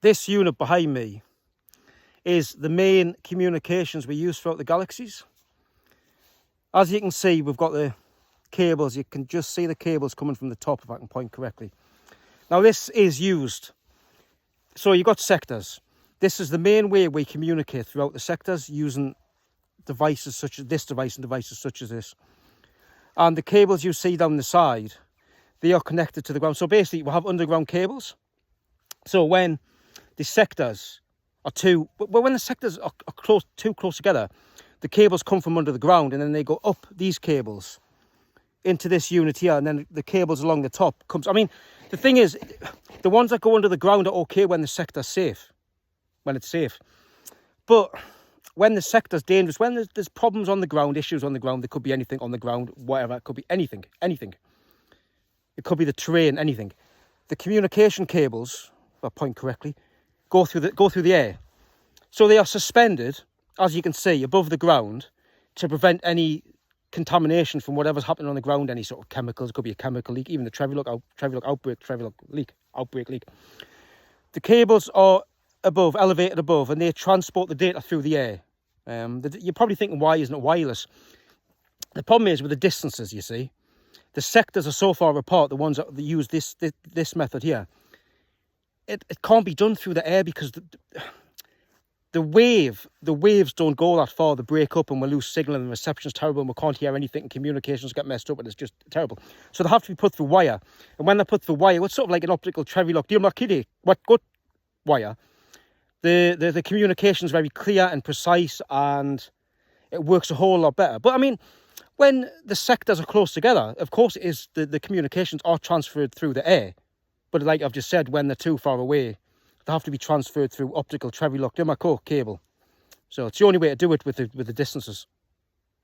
this unit behind me is the main communications we use throughout the galaxies. As you can see, we've got the cables. You can just see the cables coming from the top, if I can point correctly. Now, this is used. So you've got sectors. This is the main way we communicate throughout the sectors using devices such as this device and devices such as this. And the cables you see down the side, they are connected to the ground. So basically, we have underground cables. So when the sectors are too close together, the cables come from under the ground and then they go up these cables into this unit here, and then the cables along the top comes. I mean, the thing is, the ones that go under the ground are okay when the sector's safe, when it's safe. But when the sector's dangerous, when there's problems on the ground, issues on the ground, there could be anything on the ground, whatever, it could be anything. It could be the terrain, anything. The communication cables, if I point correctly, go through the air. So they are suspended, as you can see, above the ground to prevent any contamination from whatever's happening on the ground, any sort of chemicals. It could be a chemical leak, even the Trevillock outbreak leak. The cables are elevated above, and they transport the data through the air. You're probably thinking, why isn't it wireless? The problem is with the distances, you see. The sectors are so far apart, the ones that use this method here. It can't be done through the air because the waves don't go that far. They break up and we lose signal and the reception's terrible and we can't hear anything and communications get messed up and it's just terrible. So they have to be put through wire. And when they're put through wire, it's sort of like an optical Trevillock. Do you know what good wire? The communication's very clear and precise and it works a whole lot better. But I mean, when the sectors are close together, of course it is the communications are transferred through the air. But like I've just said, when they're too far away, they have to be transferred through optical Trevillock cable. So it's the only way to do it with the distances.